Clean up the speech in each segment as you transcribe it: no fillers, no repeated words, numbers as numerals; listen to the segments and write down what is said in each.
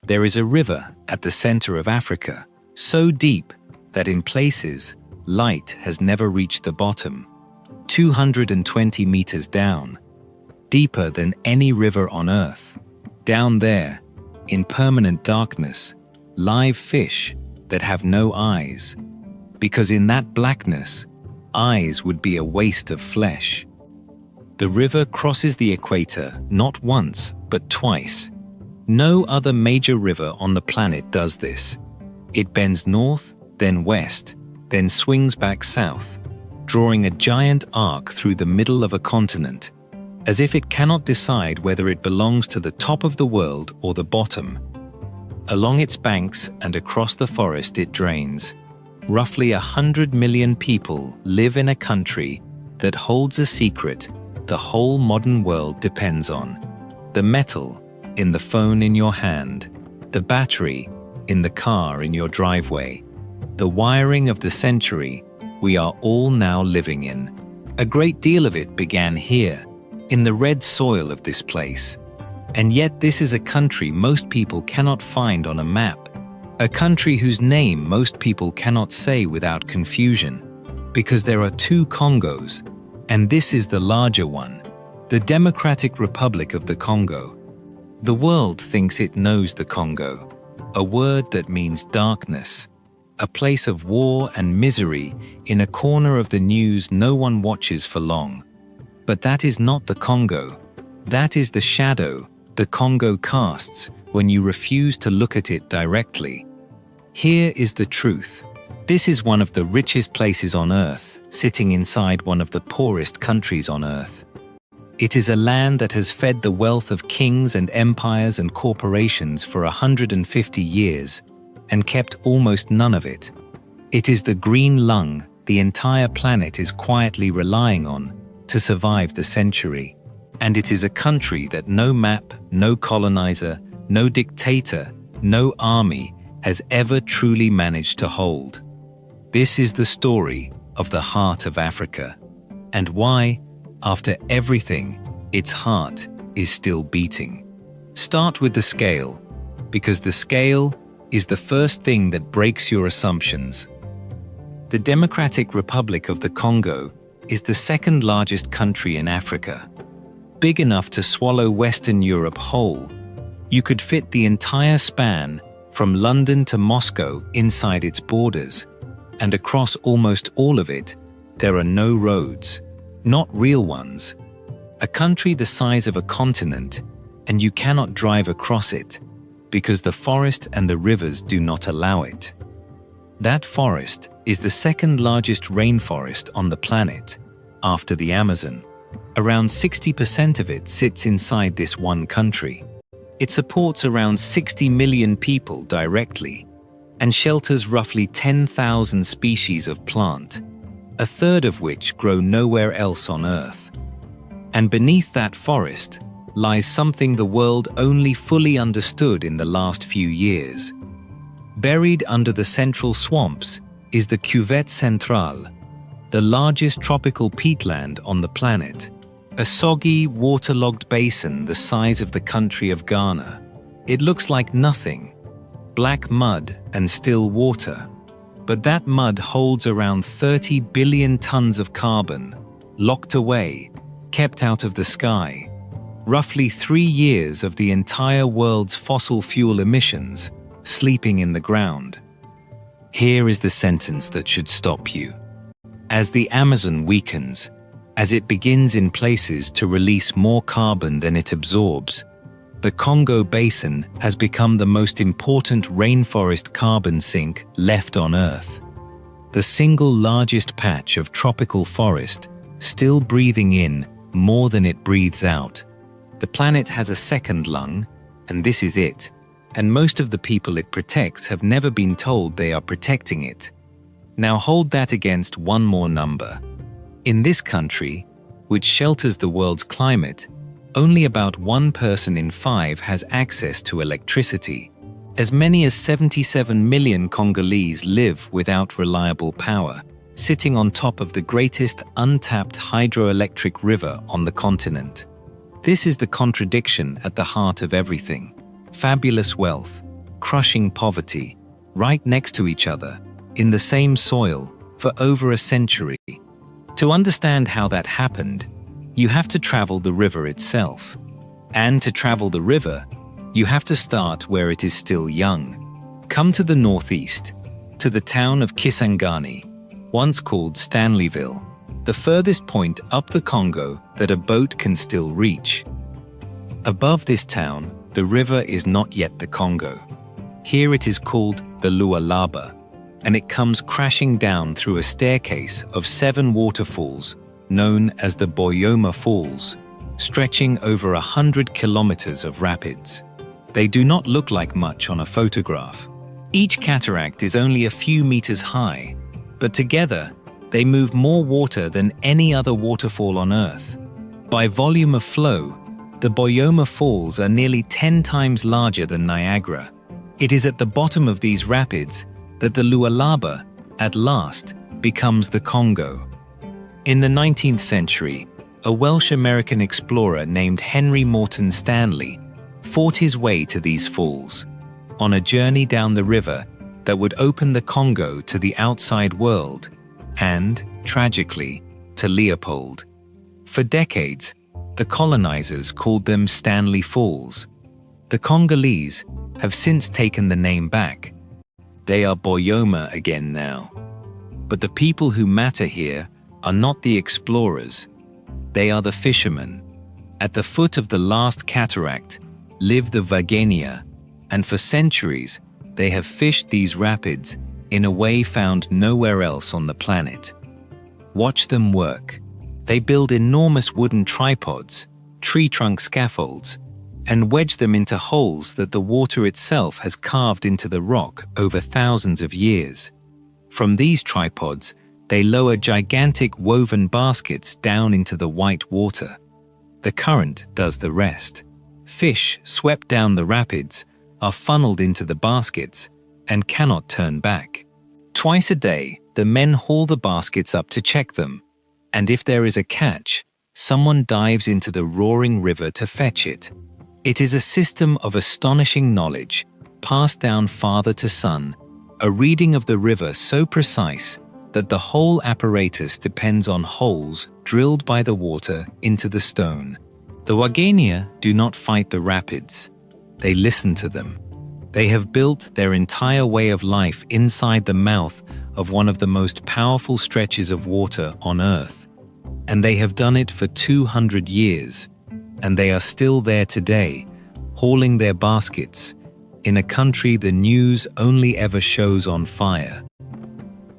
There is a river at the center of Africa, so deep that in places, light has never reached the bottom, 220 meters down, deeper than any river on Earth. Down there, in permanent darkness, live fish that have no eyes, because in that blackness, eyes would be a waste of flesh. The river crosses the equator not once, but twice. No other major river on the planet does this. It bends north, then west, then swings back south, drawing a giant arc through the middle of a continent, as if it cannot decide whether it belongs to the top of the world or the bottom. Along its banks and across the forest it drains. Roughly 100 million people live in a country that holds a secret the whole modern world depends on. The metal in the phone in your hand, the battery in the car in your driveway, the wiring of the century we are all now living in. A great deal of it began here, in the red soil of this place. And yet this is a country most people cannot find on a map, a country whose name most people cannot say without confusion, because there are two Congos, and this is the larger one, the Democratic Republic of the Congo. The world thinks it knows the Congo, a word that means darkness, a place of war and misery in a corner of the news no one watches for long. But that is not the Congo. That is the shadow the Congo casts when you refuse to look at it directly. Here is the truth. This is one of the richest places on Earth, sitting inside one of the poorest countries on Earth. It is a land that has fed the wealth of kings and empires and corporations for 150 years and kept almost none of it. It is the green lung the entire planet is quietly relying on to survive the century. And it is a country that no map, no colonizer, no dictator, no army has ever truly managed to hold. This is the story of the heart of Africa, and why, after everything, its heart is still beating. Start with the scale, because the scale is the first thing that breaks your assumptions. The Democratic Republic of the Congo is the second largest country in Africa, big enough to swallow Western Europe whole. You could fit the entire span from London to Moscow inside its borders, and across almost all of it, there are no roads, not real ones. A country the size of a continent, and you cannot drive across it, because the forest and the rivers do not allow it. That forest is the second largest rainforest on the planet, after the Amazon. Around 60% of it sits inside this one country. It supports around 60 million people directly, and shelters roughly 10,000 species of plant, a third of which grow nowhere else on Earth. And beneath that forest lies something the world only fully understood in the last few years. Buried under the central swamps is the Cuvette Centrale, the largest tropical peatland on the planet. A soggy, waterlogged basin the size of the country of Ghana. It looks like nothing, black mud and still water. But that mud holds around 30 billion tons of carbon, locked away, kept out of the sky. Roughly 3 years of the entire world's fossil fuel emissions sleeping in the ground. Here is the sentence that should stop you. As the Amazon weakens, as it begins in places to release more carbon than it absorbs, the Congo Basin has become the most important rainforest carbon sink left on Earth. The single largest patch of tropical forest, still breathing in more than it breathes out. The planet has a second lung, and this is it. And most of the people it protects have never been told they are protecting it. Now hold that against one more number. In this country, which shelters the world's climate, only about 1 person in 5 has access to electricity. As many as 77 million Congolese live without reliable power, sitting on top of the greatest untapped hydroelectric river on the continent. This is the contradiction at the heart of everything. Fabulous wealth, crushing poverty, right next to each other, in the same soil, for over a century. To understand how that happened, you have to travel the river itself. And to travel the river, you have to start where it is still young. Come to the northeast, to the town of Kisangani, once called Stanleyville, the furthest point up the Congo that a boat can still reach. Above this town, the river is not yet the Congo. Here it is called the Lualaba, and it comes crashing down through a staircase of 7 waterfalls known as the Boyoma Falls, stretching over 100 kilometers of rapids. They do not look like much on a photograph. Each cataract is only a few meters high, but together they move more water than any other waterfall on Earth. By volume of flow, the Boyoma Falls are nearly 10 times larger than Niagara. It is at the bottom of these rapids that the Lualaba, at last, becomes the Congo. In the 19th century, a Welsh-American explorer named Henry Morton Stanley fought his way to these falls, on a journey down the river that would open the Congo to the outside world and, tragically, to Leopold. For decades, the colonizers called them Stanley Falls. The Congolese have since taken the name back. They are Boyoma again now. But the people who matter here are not the explorers. They are the fishermen. At the foot of the last cataract live the Wagenia, and for centuries they have fished these rapids in a way found nowhere else on the planet. Watch them work. They build enormous wooden tripods, tree trunk scaffolds, and wedge them into holes that the water itself has carved into the rock over thousands of years. From these tripods, they lower gigantic woven baskets down into the white water. The current does the rest. Fish swept down the rapids are funneled into the baskets and cannot turn back. Twice a day, the men haul the baskets up to check them, and if there is a catch, someone dives into the roaring river to fetch it. It is a system of astonishing knowledge, passed down father to son, a reading of the river so precise that the whole apparatus depends on holes drilled by the water into the stone. The Wagenia do not fight the rapids. They listen to them. They have built their entire way of life inside the mouth of one of the most powerful stretches of water on Earth. And they have done it for 200 years. And they are still there today, hauling their baskets, in a country the news only ever shows on fire.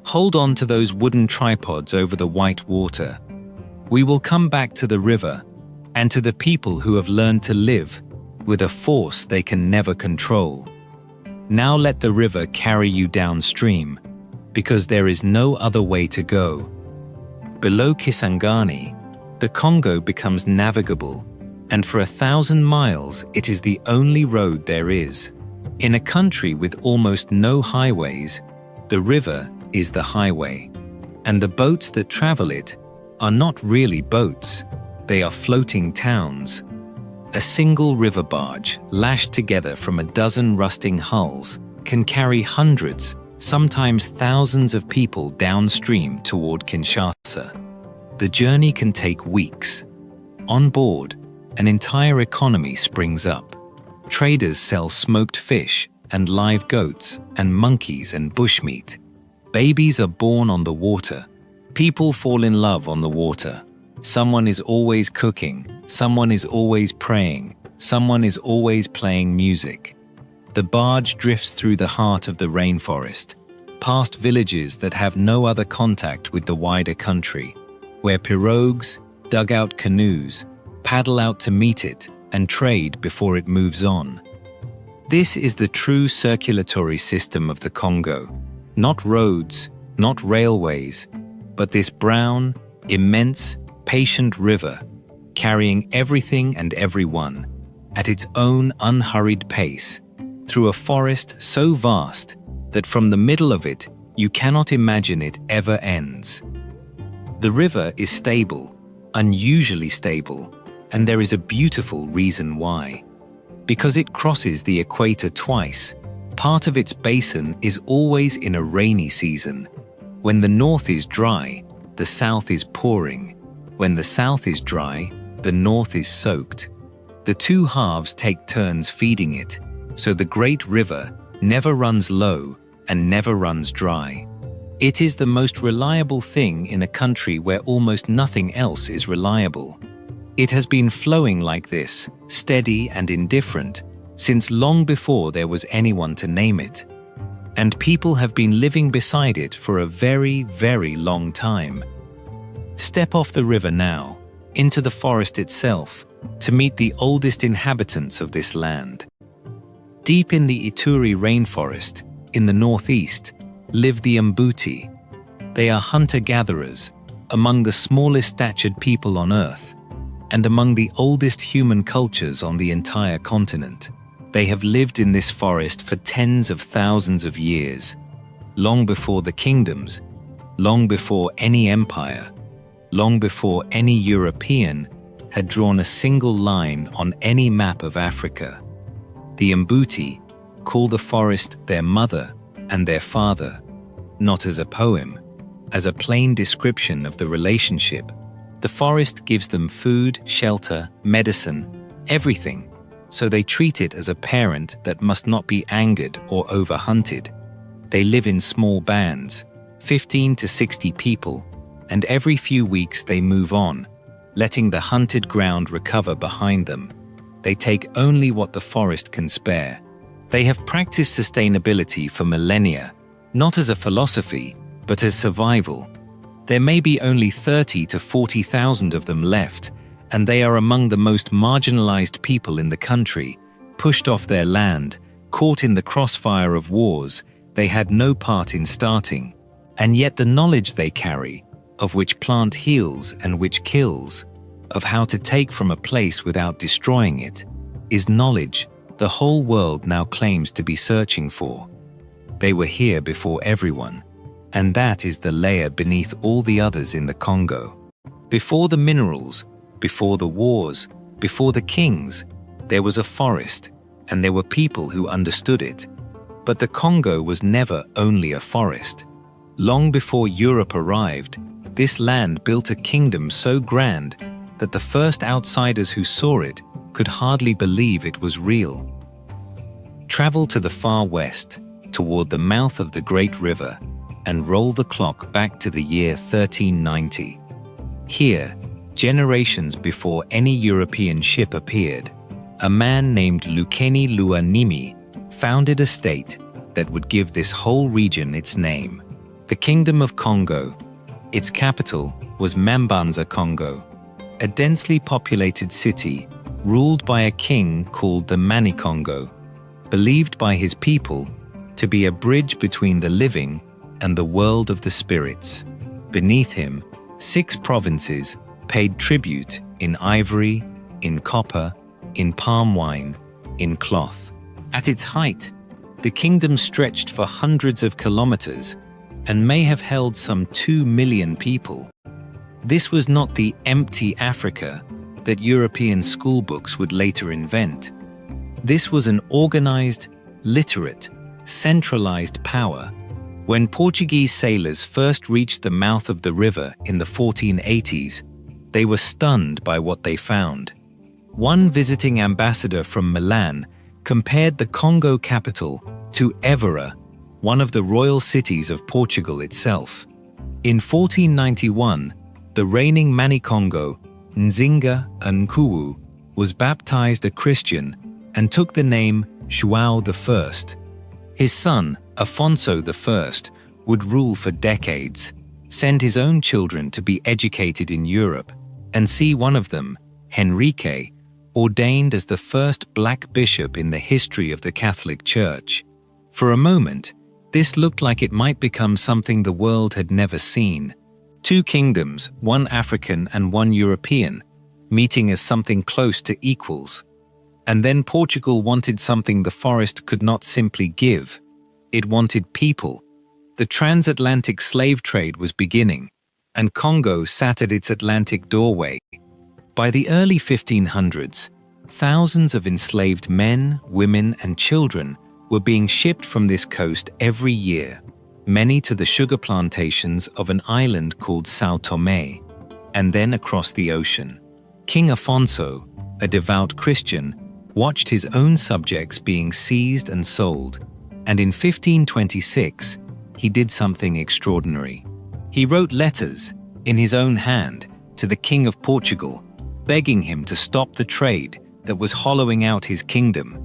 Hold on to those wooden tripods over the white water. We will come back to the river and to the people who have learned to live with a force they can never control. Now let the river carry you downstream, because there is no other way to go. Below Kisangani, the Congo becomes navigable, and for 1,000 miles it is the only road there is. In a country with almost no highways, the river is the highway, and the boats that travel it are not really boats, they are floating towns. A single river barge, lashed together from a dozen rusting hulls, can carry hundreds, sometimes thousands of people downstream toward Kinshasa. The journey can take weeks. On board, an entire economy springs up. Traders sell smoked fish and live goats and monkeys and bushmeat. Babies are born on the water. People fall in love on the water. Someone is always cooking, someone is always praying, someone is always playing music. The barge drifts through the heart of the rainforest, past villages that have no other contact with the wider country, where pirogues, dugout canoes, paddle out to meet it and trade before it moves on. This is the true circulatory system of the Congo. Not roads, not railways, but this brown, immense, patient river, carrying everything and everyone, at its own unhurried pace, through a forest so vast that from the middle of it you cannot imagine it ever ends. The river is stable, unusually stable, and there is a beautiful reason why. Because it crosses the equator twice, part of its basin is always in a rainy season. When the north is dry, the south is pouring. When the south is dry, the north is soaked. The two halves take turns feeding it, so the great river never runs low and never runs dry. It is the most reliable thing in a country where almost nothing else is reliable. It has been flowing like this, steady and indifferent, since long before there was anyone to name it. And people have been living beside it for a very, very long time. Step off the river now, into the forest itself, to meet the oldest inhabitants of this land. Deep in the Ituri rainforest, in the northeast, live the Mbuti. They are hunter-gatherers, among the smallest statured people on Earth, and among the oldest human cultures on the entire continent. They have lived in this forest for tens of thousands of years, long before the kingdoms, long before any empire, long before any European had drawn a single line on any map of Africa. The Mbuti call the forest their mother and their father, not as a poem, as a plain description of the relationship. The forest gives them food, shelter, medicine, everything, so they treat it as a parent that must not be angered or overhunted. They live in small bands, 15 to 60 people, and every few weeks they move on, letting the hunted ground recover behind them. They take only what the forest can spare. They have practiced sustainability for millennia, not as a philosophy, but as survival. There may be only 30 to 40,000 of them left, and they are among the most marginalized people in the country, pushed off their land, caught in the crossfire of wars they had no part in starting. And yet the knowledge they carry, of which plant heals and which kills, of how to take from a place without destroying it, is knowledge the whole world now claims to be searching for. They were here before everyone, and that is the layer beneath all the others in the Congo. Before the minerals, before the wars, before the kings, there was a forest, and there were people who understood it. But the Congo was never only a forest. Long before Europe arrived, this land built a kingdom so grand that the first outsiders who saw it could hardly believe it was real. Travel to the far west, toward the mouth of the great river, and roll the clock back to the year 1390. Here, generations before any European ship appeared, a man named Lukeni Luanimi founded a state that would give this whole region its name, the Kingdom of Kongo. Its capital was Mambanza, Congo, a densely populated city ruled by a king called the Manikongo, believed by his people to be a bridge between the living and the world of the spirits. Beneath him, 6 provinces paid tribute in ivory, in copper, in palm wine, in cloth. At its height, the kingdom stretched for hundreds of kilometers and may have held some 2 million people. This was not the empty Africa that European schoolbooks would later invent. This was an organized, literate, centralized power. When Portuguese sailors first reached the mouth of the river in the 1480s, they were stunned by what they found. One visiting ambassador from Milan compared the Congo capital to Évora, one of the royal cities of Portugal itself. In 1491, the reigning Manikongo, Nzinga Nkuwu, was baptized a Christian and took the name João I. His son, Afonso I, would rule for decades, send his own children to be educated in Europe, and see one of them, Henrique, ordained as the first black bishop in the history of the Catholic Church. For a moment, this looked like it might become something the world had never seen. 2 kingdoms, one African and one European, meeting as something close to equals. And then Portugal wanted something the forest could not simply give. It wanted people. The transatlantic slave trade was beginning, and Congo sat at its Atlantic doorway. By the early 1500s, thousands of enslaved men, women, and children were being shipped from this coast every year, many to the sugar plantations of an island called São Tomé, and then across the ocean. King Afonso, a devout Christian, watched his own subjects being seized and sold, and in 1526, he did something extraordinary. He wrote letters, in his own hand, to the King of Portugal, begging him to stop the trade that was hollowing out his kingdom.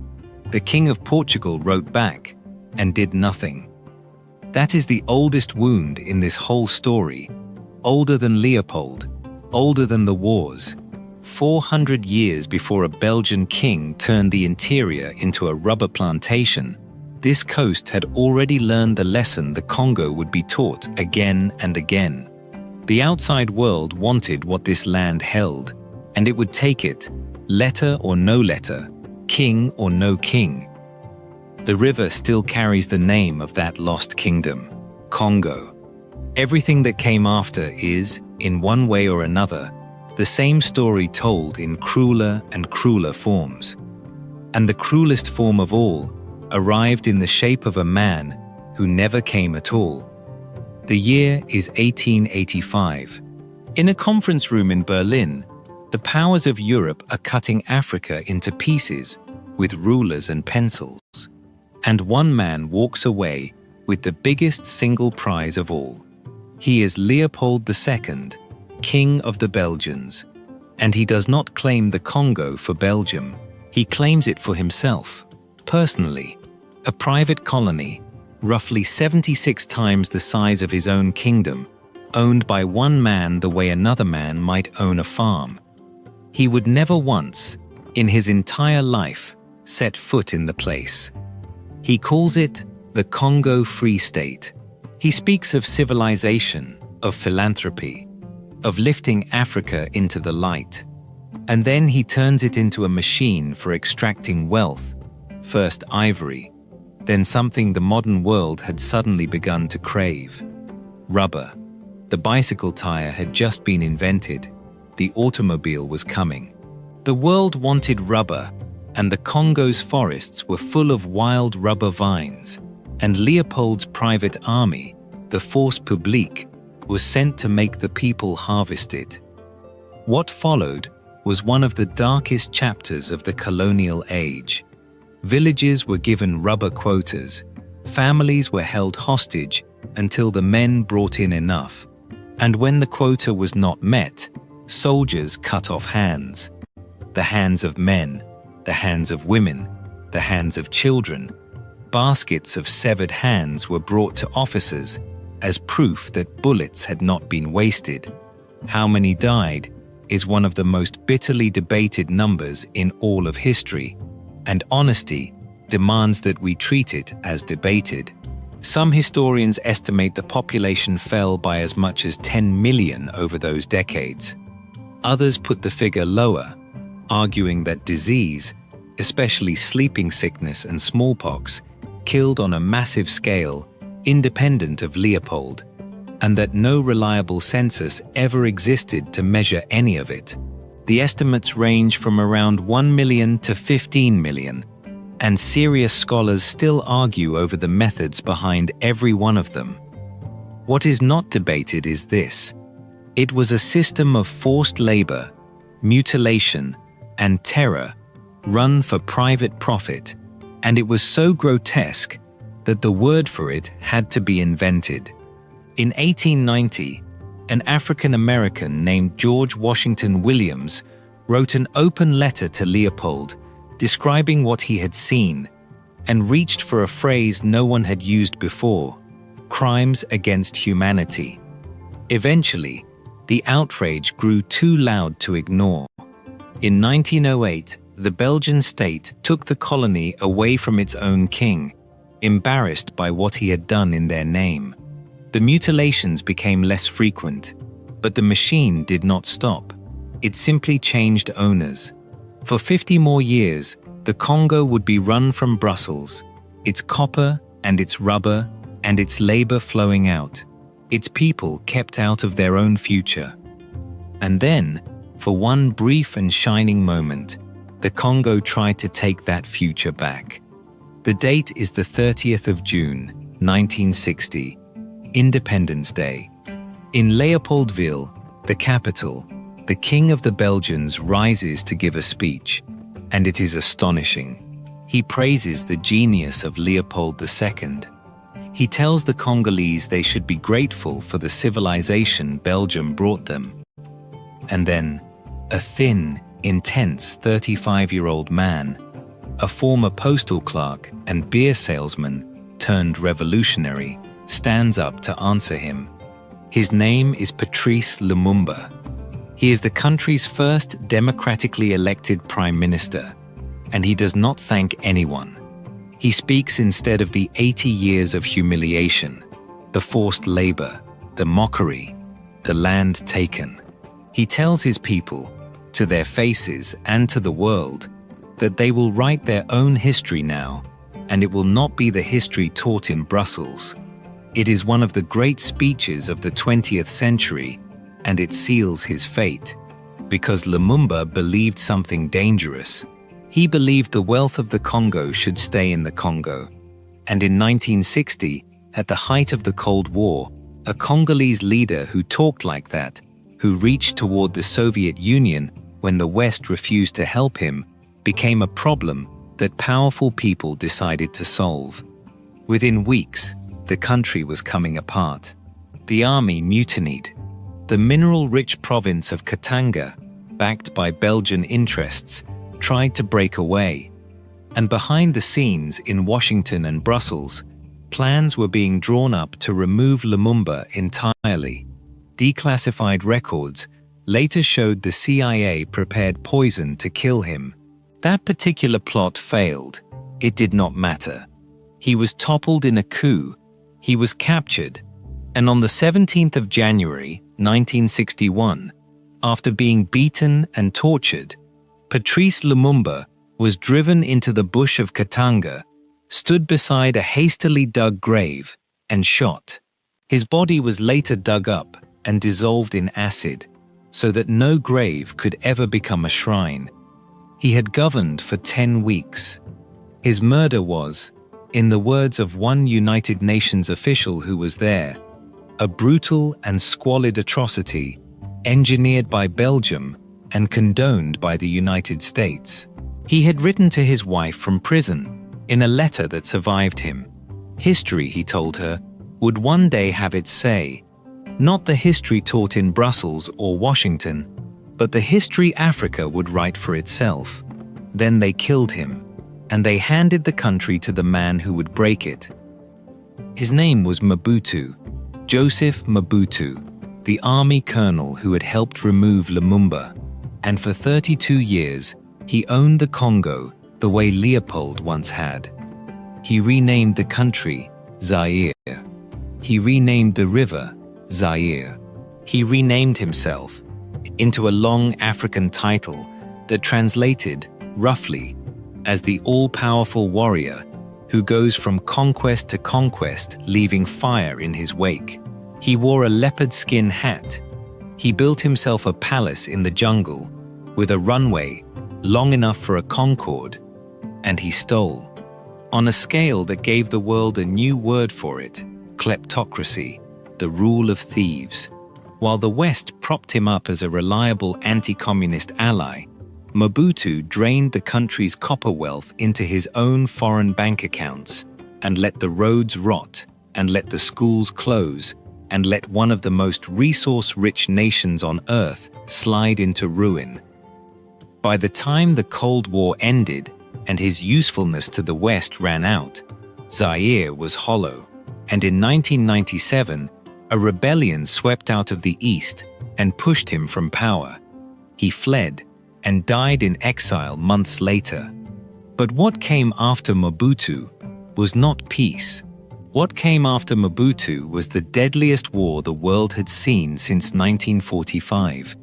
The King of Portugal wrote back and did nothing. That is the oldest wound in this whole story, older than Leopold, older than the wars. 400 years before a Belgian king turned the interior into a rubber plantation, this coast had already learned the lesson the Congo would be taught again and again. The outside world wanted what this land held, and it would take it, letter or no letter, king or no king. The river still carries the name of that lost kingdom, Congo. Everything that came after is, in one way or another, the same story told in crueler and crueler forms. And the cruelest form of all arrived in the shape of a man who never came at all. The year is 1885. In a conference room in Berlin, the powers of Europe are cutting Africa into pieces with rulers and pencils. And one man walks away with the biggest single prize of all. He is Leopold II, King of the Belgians. And he does not claim the Congo for Belgium. He claims it for himself, personally, a private colony, roughly 76 times the size of his own kingdom, owned by one man the way another man might own a farm. He would never once, in his entire life, set foot in the place. He calls it the Congo Free State. He speaks of civilization, of philanthropy, of lifting Africa into the light. And then he turns it into a machine for extracting wealth, first ivory, then something the modern world had suddenly begun to crave. Rubber. The bicycle tire had just been invented. The automobile was coming. The world wanted rubber, and the Congo's forests were full of wild rubber vines, and Leopold's private army, the Force Publique, was sent to make the people harvest it. What followed was one of the darkest chapters of the colonial age. Villages were given rubber quotas, families were held hostage until the men brought in enough, and when the quota was not met, soldiers cut off hands. The hands of men, the hands of women, the hands of children. Baskets of severed hands were brought to officers as proof that bullets had not been wasted. How many died is one of the most bitterly debated numbers in all of history, and honesty demands that we treat it as debated. Some historians estimate the population fell by as much as 10 million over those decades. Others put the figure lower, arguing that disease, especially sleeping sickness and smallpox, killed on a massive scale, independent of Leopold, and that no reliable census ever existed to measure any of it. The estimates range from around 1 million to 15 million, and serious scholars still argue over the methods behind every one of them. What is not debated is this: it was a system of forced labor, mutilation, and terror run for private profit, and it was so grotesque that the word for it had to be invented. In 1890, an African American named George Washington Williams wrote an open letter to Leopold describing what he had seen, and reached for a phrase no one had used before: crimes against humanity. Eventually, the outrage grew too loud to ignore. In 1908, the Belgian state took the colony away from its own king, embarrassed by what he had done in their name. The mutilations became less frequent, but the machine did not stop. It simply changed owners. For 50 more years, the Congo would be run from Brussels, its copper and its rubber and its labor flowing out, its people kept out of their own future. And then, for one brief and shining moment, the Congo tried to take that future back. The date is the 30th of June, 1960, Independence Day. In Leopoldville, the capital, the King of the Belgians rises to give a speech, and it is astonishing. He praises the genius of Leopold II. He tells the Congolese they should be grateful for the civilization Belgium brought them. And then, a thin, intense 35-year-old man, a former postal clerk and beer salesman turned revolutionary, stands up to answer him. His name is Patrice Lumumba. He is the country's first democratically elected prime minister, and he does not thank anyone. He speaks instead of the 80 years of humiliation, the forced labor, the mockery, the land taken. He tells his people, to their faces and to the world, that they will write their own history now, and it will not be the history taught in Brussels. It is one of the great speeches of the 20th century, and it seals his fate. Because Lumumba believed something dangerous. He believed the wealth of the Congo should stay in the Congo. And in 1960, at the height of the Cold War, a Congolese leader who talked like that, who reached toward the Soviet Union when the West refused to help him, became a problem that powerful people decided to solve. Within weeks, the country was coming apart. The army mutinied. The mineral-rich province of Katanga, backed by Belgian interests, tried to break away. And behind the scenes in Washington and Brussels, plans were being drawn up to remove Lumumba entirely. Declassified records later showed the CIA prepared poison to kill him. That particular plot failed. It did not matter. He was toppled in a coup. He was captured. And on the 17th of January, 1961, after being beaten and tortured, Patrice Lumumba was driven into the bush of Katanga, stood beside a hastily dug grave, and shot. His body was later dug up and dissolved in acid, so that no grave could ever become a shrine. He had governed for 10 weeks. His murder was, in the words of one United Nations official who was there, a brutal and squalid atrocity engineered by Belgium and condoned by the United States. He had written to his wife from prison in a letter that survived him. History, he told her, would one day have its say, not the history taught in Brussels or Washington, but the history Africa would write for itself. Then they killed him, and they handed the country to the man who would break it. His name was Mobutu, Joseph Mobutu, the army colonel who had helped remove Lumumba, and for 32 years he owned the Congo the way Leopold once had. He renamed the country Zaire. He renamed the river Zaire. He renamed himself into a long African title that translated, roughly, as the all-powerful warrior who goes from conquest to conquest, leaving fire in his wake. He wore a leopard skin hat. He built himself a palace in the jungle with a runway long enough for a Concorde, and he stole. On a scale that gave the world a new word for it, kleptocracy, the rule of thieves. While the West propped him up as a reliable anti-communist ally, Mobutu drained the country's copper wealth into his own foreign bank accounts and let the roads rot and let the schools close and let one of the most resource-rich nations on Earth slide into ruin. By the time the Cold War ended and his usefulness to the West ran out, Zaire was hollow, and in 1997, a rebellion swept out of the East and pushed him from power. He fled and died in exile months later. But what came after Mobutu was not peace. What came after Mobutu was the deadliest war the world had seen since 1945.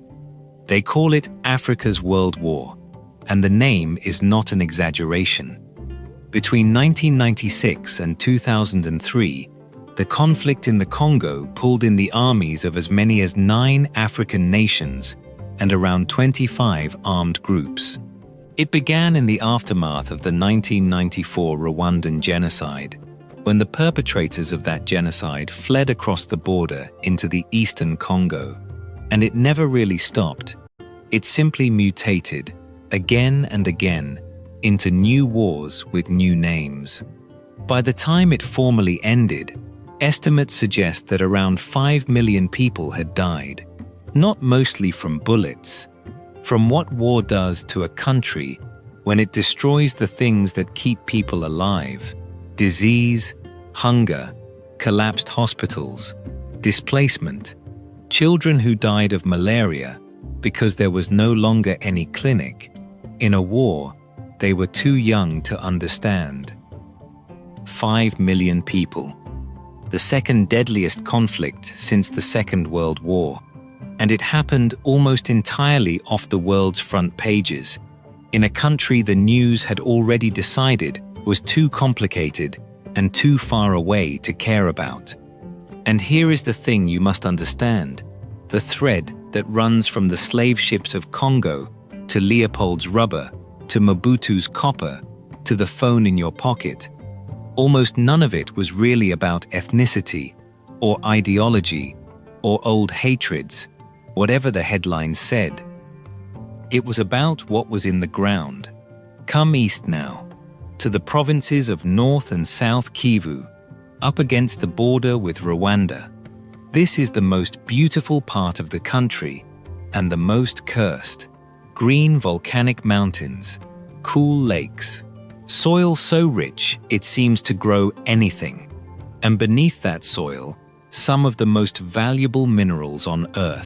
They call it Africa's World War, and the name is not an exaggeration. Between 1996 and 2003, the conflict in the Congo pulled in the armies of as many as 9 African nations and around 25 armed groups. It began in the aftermath of the 1994 Rwandan genocide, when the perpetrators of that genocide fled across the border into the eastern Congo. And it never really stopped. It simply mutated, again and again, into new wars with new names. By the time it formally ended, estimates suggest that around 5 million people had died, not mostly from bullets, from what war does to a country when it destroys the things that keep people alive: disease, hunger, collapsed hospitals, displacement, children who died of malaria because there was no longer any clinic. In a war they were too young to understand. 5 million people. The second deadliest conflict since the Second World War. And it happened almost entirely off the world's front pages, in a country the news had already decided was too complicated and too far away to care about. And here is the thing you must understand: the thread that runs from the slave ships of Congo to Leopold's rubber, to Mobutu's copper, to the phone in your pocket. Almost none of it was really about ethnicity, or ideology, or old hatreds, whatever the headlines said. It was about what was in the ground. Come east now, to the provinces of North and South Kivu, up against the border with Rwanda. This is the most beautiful part of the country, and the most cursed. Green volcanic mountains, cool lakes, soil so rich it seems to grow anything. And beneath that soil, some of the most valuable minerals on Earth.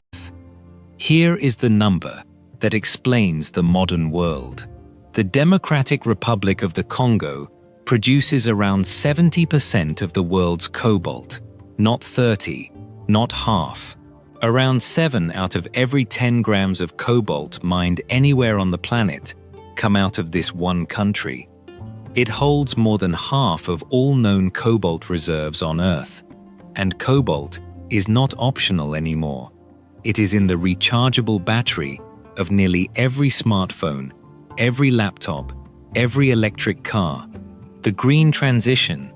Here is the number that explains the modern world. The Democratic Republic of the Congo produces around 70% of the world's cobalt. Not 30, not half. Around 7 out of every 10 grams of cobalt mined anywhere on the planet come out of this one country. It holds more than half of all known cobalt reserves on Earth. And cobalt is not optional anymore. It is in the rechargeable battery of nearly every smartphone, every laptop, every electric car. The green transition,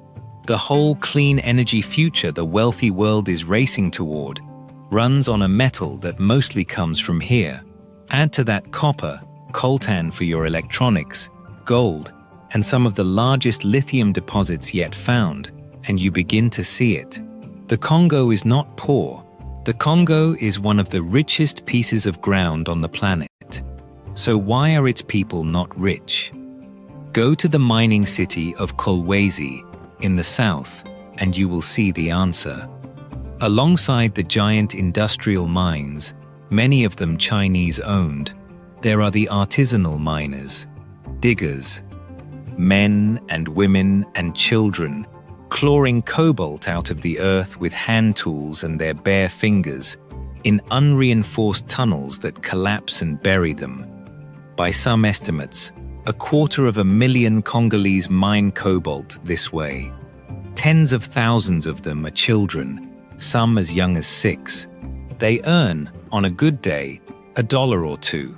the whole clean energy future the wealthy world is racing toward, runs on a metal that mostly comes from here. Add to that copper, coltan for your electronics, gold, and some of the largest lithium deposits yet found, and you begin to see it. The Congo is not poor. The Congo is one of the richest pieces of ground on the planet. So why are its people not rich? Go to the mining city of Kolwezi in the south, and you will see the answer. Alongside the giant industrial mines, many of them Chinese-owned, there are the artisanal miners, diggers, men and women and children, clawing cobalt out of the earth with hand tools and their bare fingers, in unreinforced tunnels that collapse and bury them. By some estimates, 250,000 Congolese mine cobalt this way. Tens of thousands of them are children, some as young as 6. They earn, on a good day, $1 or $2.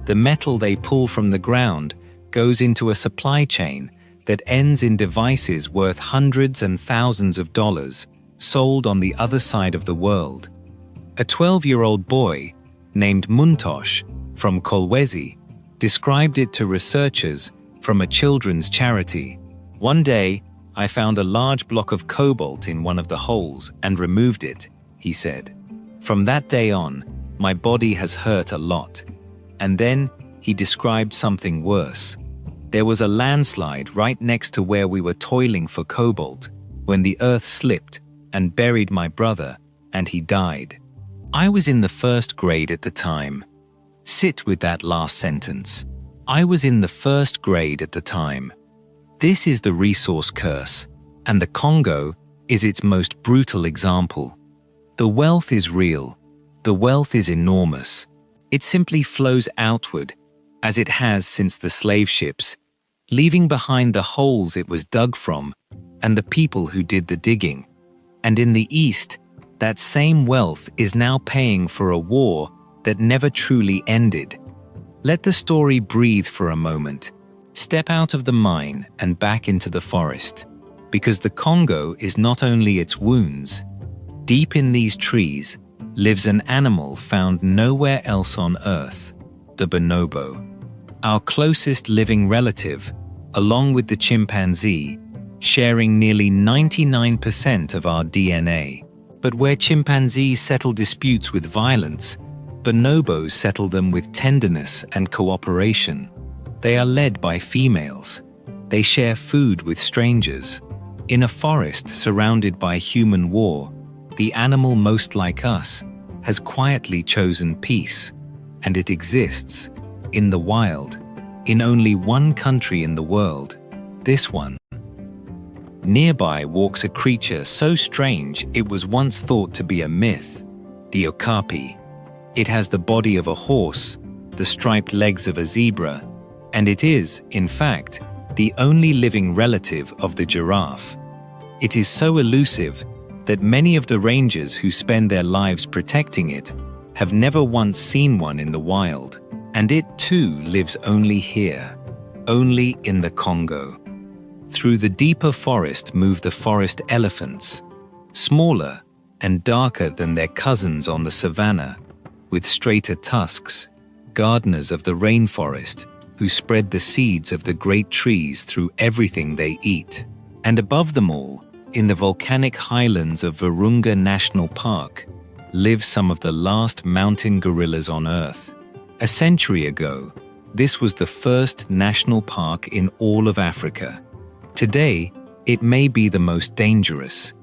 The metal they pull from the ground goes into a supply chain that ends in devices worth hundreds and thousands of dollars, sold on the other side of the world. A 12-year-old boy, named Muntosh, from Kolwezi, described it to researchers from a children's charity. One day, I found a large block of cobalt in one of the holes and removed it, he said. From that day on, my body has hurt a lot. And then he described something worse. There was a landslide right next to where we were toiling for cobalt, when the earth slipped and buried my brother, and he died. I was in the 1st grade at the time. Sit with that last sentence. I was in the 1st grade at the time. This is the resource curse, and the Congo is its most brutal example. The wealth is real. The wealth is enormous. It simply flows outward, as it has since the slave ships, leaving behind the holes it was dug from and the people who did the digging. And in the East, that same wealth is now paying for a war that never truly ended. Let the story breathe for a moment. Step out of the mine and back into the forest. Because the Congo is not only its wounds. Deep in these trees lives an animal found nowhere else on Earth, the bonobo. Our closest living relative, along with the chimpanzee, sharing nearly 99% of our DNA. But where chimpanzees settle disputes with violence, bonobos settle them with tenderness and cooperation. They are led by females. They share food with strangers. In a forest surrounded by human war, the animal most like us has quietly chosen peace, and it exists, in the wild, in only one country in the world, this one. Nearby walks a creature so strange it was once thought to be a myth, the okapi. It has the body of a horse, the striped legs of a zebra, and it is, in fact, the only living relative of the giraffe. It is so elusive that many of the rangers who spend their lives protecting it have never once seen one in the wild, and it too lives only here, only in the Congo. Through the deeper forest move the forest elephants, smaller and darker than their cousins on the savanna, with straighter tusks, gardeners of the rainforest who spread the seeds of the great trees through everything they eat. And above them all, in the volcanic highlands of Virunga National Park, live some of the last mountain gorillas on Earth. A century ago, this was the first national park in all of Africa. Today, it may be the most dangerous,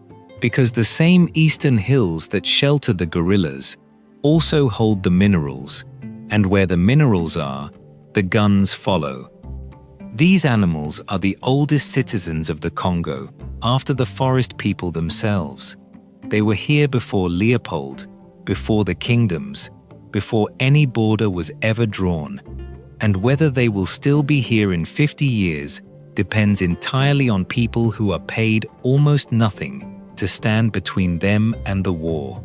because the same eastern hills that shelter the gorillas also hold the minerals, and where the minerals are, the guns follow. These animals are the oldest citizens of the Congo, after the forest people themselves. They were here before Leopold, before the kingdoms, before any border was ever drawn. And whether they will still be here in 50 years depends entirely on people who are paid almost nothing to stand between them and the war.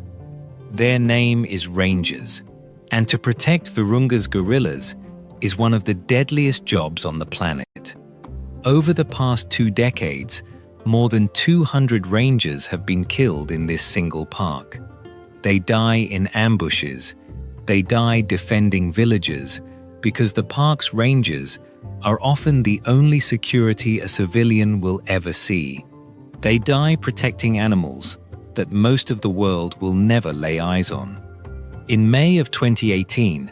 Their name is rangers, and to protect Virunga's gorillas is one of the deadliest jobs on the planet. Over the past 2 decades, more than 200 rangers have been killed in this single park. They die in ambushes. They die defending villages because the park's rangers are often the only security a civilian will ever see. They die protecting animals that most of the world will never lay eyes on. In May of 2018,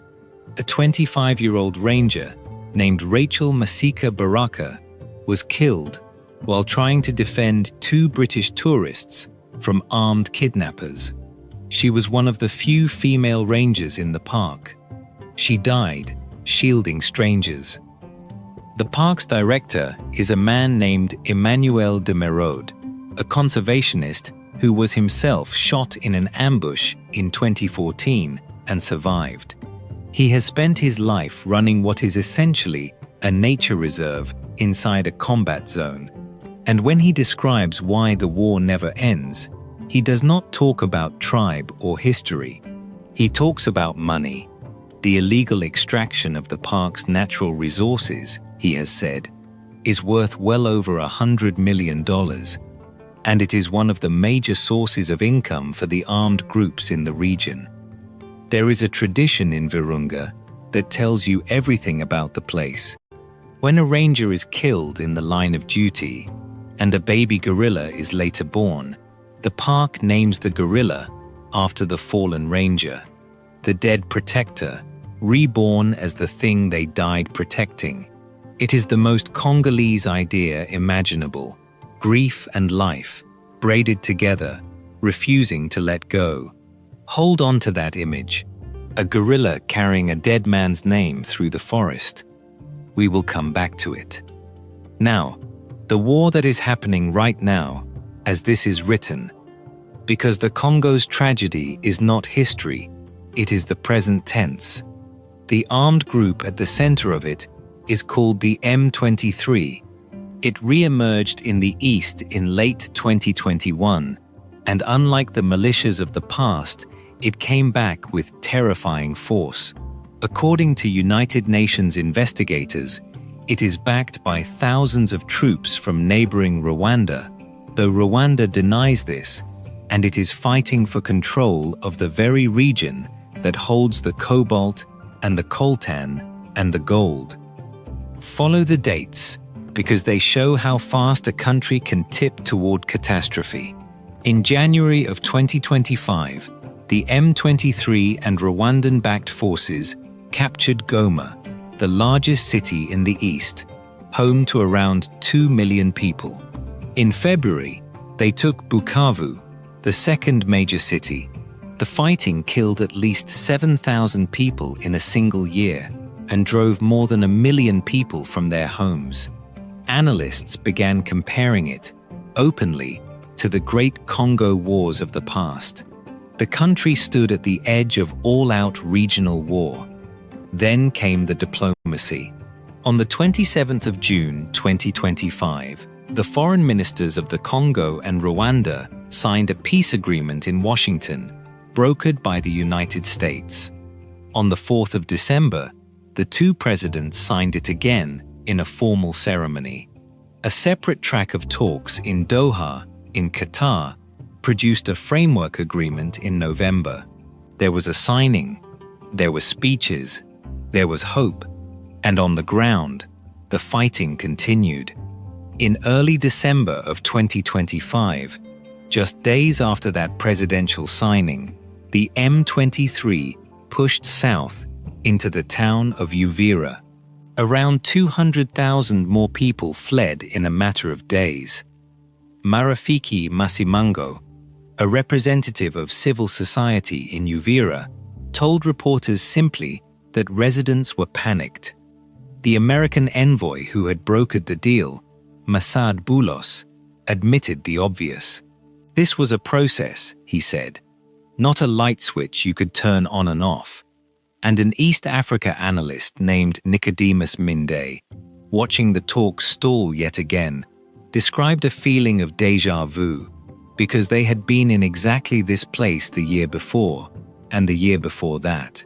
a 25-year-old ranger named Rachel Masika Baraka was killed while trying to defend 2 British tourists from armed kidnappers. She was one of the few female rangers in the park. She died shielding strangers. The park's director is a man named Emmanuel de Merode, a conservationist who was himself shot in an ambush in 2014 and survived. He has spent his life running what is essentially a nature reserve inside a combat zone. And when he describes why the war never ends, he does not talk about tribe or history. He talks about money. The illegal extraction of the park's natural resources, he has said, is worth well over $100 million, and it is one of the major sources of income for the armed groups in the region. There is a tradition in Virunga that tells you everything about the place. When a ranger is killed in the line of duty, and a baby gorilla is later born, the park names the gorilla after the fallen ranger, the dead protector, reborn as the thing they died protecting. It is the most Congolese idea imaginable: grief and life, braided together, refusing to let go. Hold on to that image, a gorilla carrying a dead man's name through the forest. We will come back to it. Now, the war that is happening right now, as this is written, because the Congo's tragedy is not history, it is the present tense. The armed group at the center of it is called the M23. It re-emerged in the east in late 2021, and unlike the militias of the past, it came back with terrifying force. According to United Nations investigators, it is backed by thousands of troops from neighboring Rwanda, though Rwanda denies this, and it is fighting for control of the very region that holds the cobalt and the coltan and the gold. Follow the dates, because they show how fast a country can tip toward catastrophe. In January of 2025, the M23 and Rwandan-backed forces captured Goma, the largest city in the east, home to around 2 million people. In February, they took Bukavu, the second major city. The fighting killed at least 7,000 people in a single year and drove more than 1 million people from their homes. Analysts began comparing it, openly, to the Great Congo Wars of the past. The country stood at the edge of all-out regional war. Then came the diplomacy. On the 27th of June 2025, the foreign ministers of the Congo and Rwanda signed a peace agreement in Washington, brokered by the United States. On the 4th of December, the two presidents signed it again in a formal ceremony. A separate track of talks in Doha, in Qatar, produced a framework agreement in November. There was a signing, there were speeches, there was hope, and on the ground, the fighting continued. In early December of 2025, just days after that presidential signing, the M23 pushed south into the town of Uvira. Around 200,000 more people fled in a matter of days. Marafiki Masimango, a representative of civil society in Uvira, told reporters simply that residents were panicked. The American envoy who had brokered the deal, Masad Boulos, admitted the obvious. This was a process, he said, not a light switch you could turn on and off. And an East Africa analyst named Nicodemus Minde, watching the talks stall yet again, described a feeling of déjà vu because they had been in exactly this place the year before and the year before that.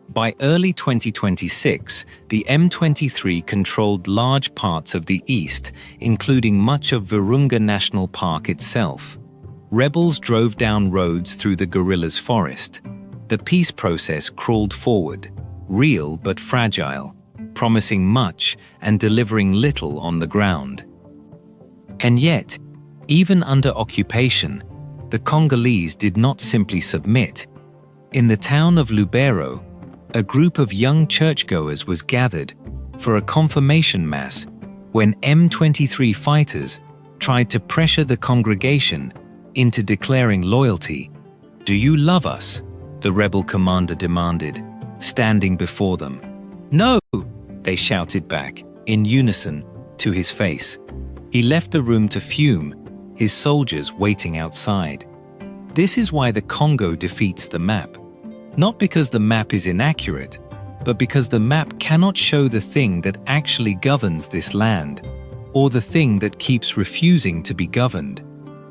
By early 2026, the M23 controlled large parts of the east, including much of Virunga National Park itself. Rebels drove down roads through the guerrillas' forest. The peace process crawled forward, real but fragile, promising much and delivering little on the ground. And yet, even under occupation, the Congolese did not simply submit. In the town of Lubero, a group of young churchgoers was gathered for a confirmation mass when M23 fighters tried to pressure the congregation into declaring loyalty. "Do you love us?" the rebel commander demanded, standing before them. "No!" they shouted back, in unison, to his face. He left the room to fume, his soldiers waiting outside. This is why the Congo defeats the map. Not because the map is inaccurate, but because the map cannot show the thing that actually governs this land, or the thing that keeps refusing to be governed.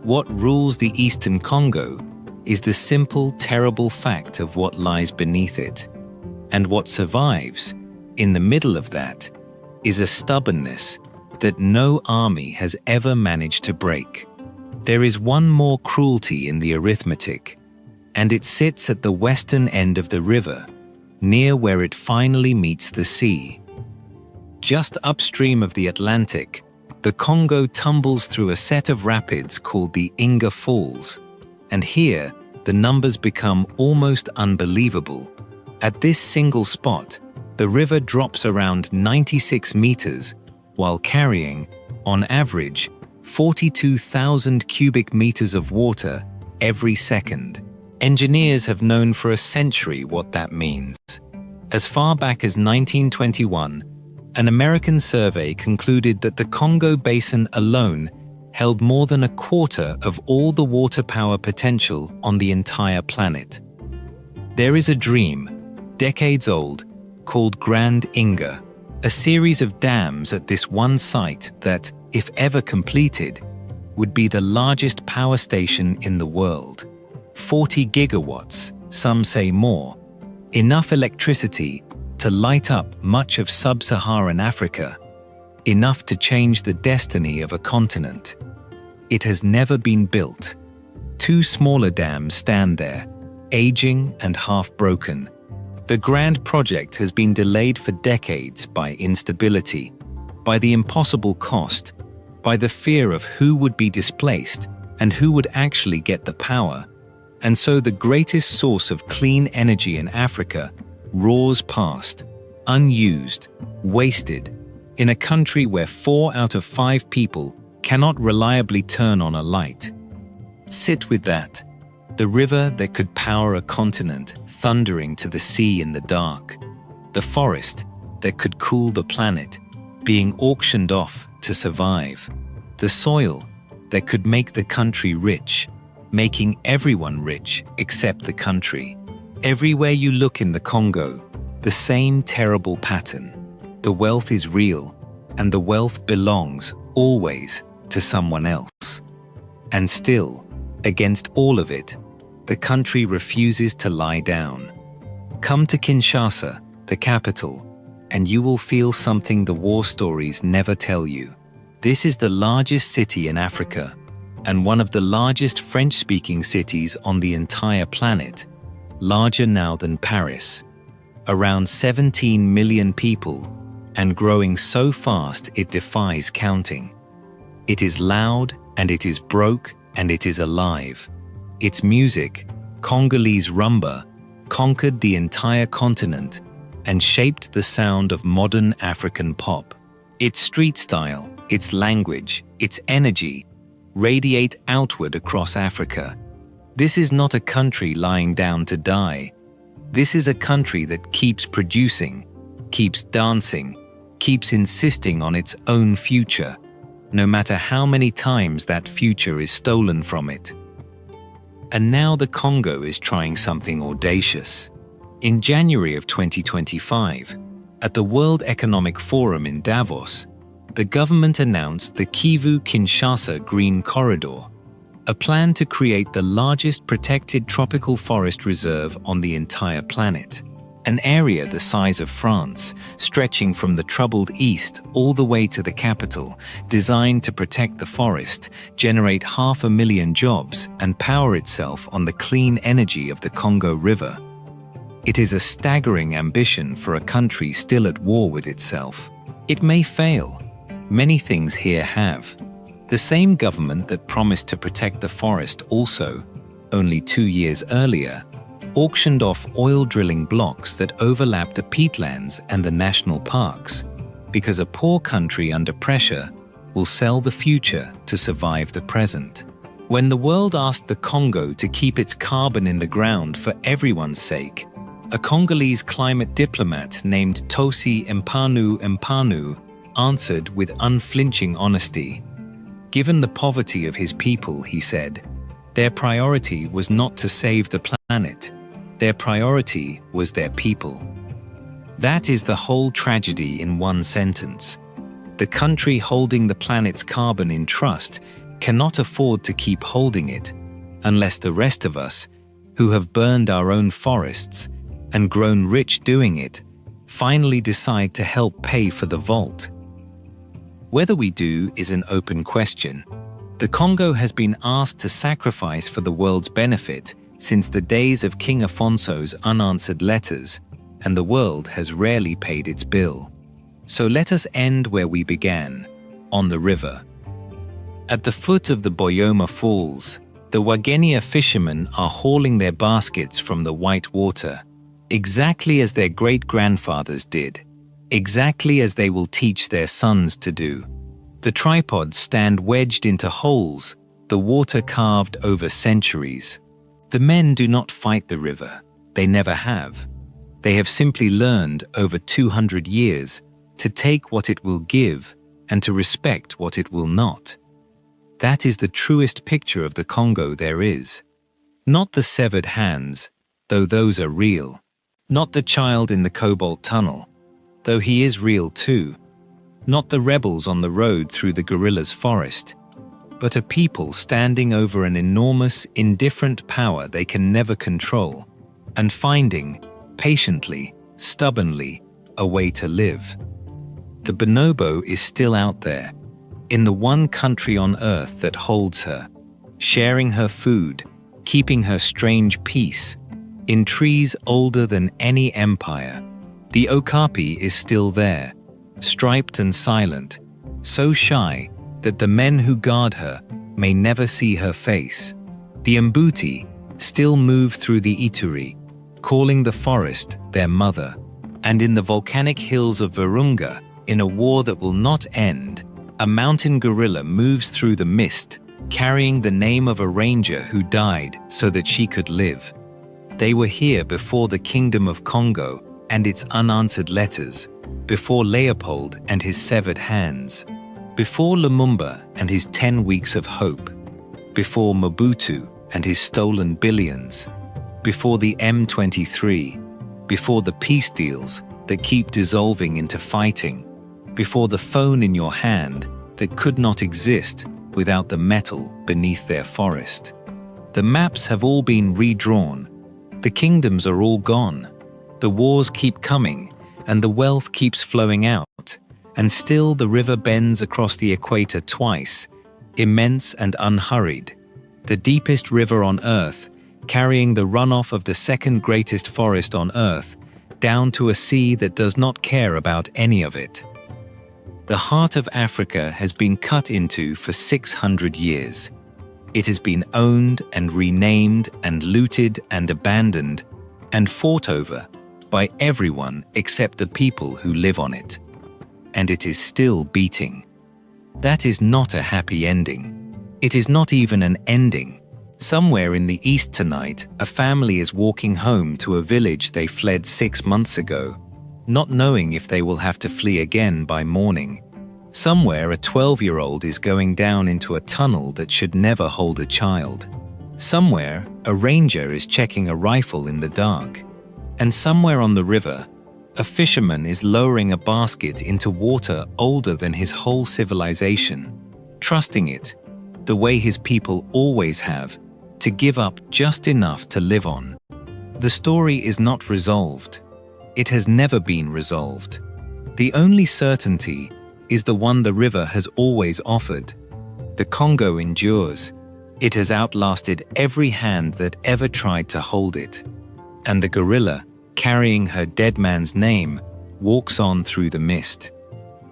What rules the Eastern Congo is the simple, terrible fact of what lies beneath it. And what survives, in the middle of that, is a stubbornness that no army has ever managed to break. There is one more cruelty in the arithmetic, and it sits at the western end of the river, near where it finally meets the sea. Just upstream of the Atlantic, the Congo tumbles through a set of rapids called the Inga Falls, and here the numbers become almost unbelievable. At this single spot, the river drops around 96 meters while carrying, on average, 42,000 cubic meters of water every second. Engineers have known for a century what that means. As far back as 1921, an American survey concluded that the Congo Basin alone held more than a quarter of all the water power potential on the entire planet. There is a dream, decades old, called Grand Inga, a series of dams at this one site that, if ever completed, would be the largest power station in the world. 40 gigawatts, some say more. enough electricity to light up much of sub-Saharan Africa, enough to change the destiny of a continent. It has never been built. 2 smaller dams stand there, aging and half-broken. The grand project has been delayed for decades by instability, by the impossible cost, by the fear of who would be displaced and who would actually get the power. And so the greatest source of clean energy in Africa roars past, unused, wasted, in a country where 4 out of 5 people cannot reliably turn on a light. Sit with that. The river that could power a continent thundering to the sea in the dark. The forest that could cool the planet, being auctioned off to survive. The soil that could make the country rich, making everyone rich except the country. Everywhere you look in the Congo, the same terrible pattern. The wealth is real, and the wealth belongs, always, to someone else. And still, against all of it, the country refuses to lie down. Come to Kinshasa, the capital, and you will feel something the war stories never tell you. This is the largest city in Africa, and one of the largest French-speaking cities on the entire planet, larger now than Paris. Around 17 million people, and growing so fast it defies counting. It is loud, and it is broke, and it is alive. Its music, Congolese rumba, conquered the entire continent and shaped the sound of modern African pop. Its street style, its language, its energy radiate outward across Africa. This is not a country lying down to die. This is a country that keeps producing, keeps dancing, keeps insisting on its own future, no matter how many times that future is stolen from it. And now the Congo is trying something audacious. In January of 2025, at the World Economic Forum in Davos, the government announced the Kivu-Kinshasa Green Corridor, a plan to create the largest protected tropical forest reserve on the entire planet. An area the size of France, stretching from the troubled east all the way to the capital, designed to protect the forest, generate 500,000 jobs, and power itself on the clean energy of the Congo River. It is a staggering ambition for a country still at war with itself. It may fail. Many things here have. The same government that promised to protect the forest also, only 2 years earlier, auctioned off oil drilling blocks that overlap the peatlands and the national parks, because a poor country under pressure will sell the future to survive the present. When the world asked the Congo to keep its carbon in the ground for everyone's sake, a Congolese climate diplomat named Tosi Mpanu answered with unflinching honesty. Given the poverty of his people, he said, their priority was not to save the planet. Their priority was their people. That is the whole tragedy in one sentence. The country holding the planet's carbon in trust cannot afford to keep holding it unless the rest of us, who have burned our own forests and grown rich doing it, finally decide to help pay for the vault. Whether we do is an open question. The Congo has been asked to sacrifice for the world's benefit since the days of King Afonso's unanswered letters, and the world has rarely paid its bill. So let us end where we began, on the river. At the foot of the Boyoma Falls, the Wagenia fishermen are hauling their baskets from the white water, exactly as their great-grandfathers did, exactly as they will teach their sons to do. The tripods stand wedged into holes, the water carved over centuries. The men do not fight the river. They never have. They have simply learned over 200 years to take what it will give and to respect what it will not. That is the truest picture of the Congo there is. Not the severed hands, though those are real. Not the child in the cobalt tunnel, though he is real too. Not the rebels on the road through the guerrillas' forest, but a people standing over an enormous, indifferent power they can never control, and finding, patiently, stubbornly, a way to live. The bonobo is still out there, in the one country on earth that holds her, sharing her food, keeping her strange peace. In trees older than any empire, the okapi is still there, striped and silent, so shy that the men who guard her may never see her face. The mbuti still move through the Ituri, calling the forest their mother. And in the volcanic hills of Virunga, in a war that will not end, a mountain gorilla moves through the mist, carrying the name of a ranger who died so that she could live. They were here before the Kingdom of Kongo and its unanswered letters, before Leopold and his severed hands, before Lumumba and his 10 weeks of hope, before Mobutu and his stolen billions, before the M23, before the peace deals that keep dissolving into fighting, before the phone in your hand that could not exist without the metal beneath their forest. The maps have all been redrawn. The kingdoms are all gone. The wars keep coming, and the wealth keeps flowing out, and still the river bends across the equator twice, immense and unhurried, the deepest river on earth, carrying the runoff of the second greatest forest on earth, down to a sea that does not care about any of it. The heart of Africa has been cut into for 600 years. It has been owned and renamed and looted and abandoned and fought over by everyone except the people who live on it. And it is still beating. That is not a happy ending. It is not even an ending. Somewhere in the east tonight, a family is walking home to a village they fled 6 months ago, not knowing if they will have to flee again by morning. Somewhere a 12-year-old is going down into a tunnel that should never hold a child. Somewhere a ranger is checking a rifle in the dark. And somewhere on the river, a fisherman is lowering a basket into water older than his whole civilization, trusting it, the way his people always have, to give up just enough to live on. The story is not resolved. It has never been resolved. The only certainty is the one the river has always offered. The Congo endures. It has outlasted every hand that ever tried to hold it. And the gorilla, carrying her dead man's name, walks on through the mist.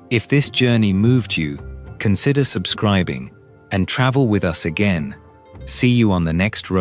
If this journey moved you, consider subscribing and travel with us again. See you on the next road.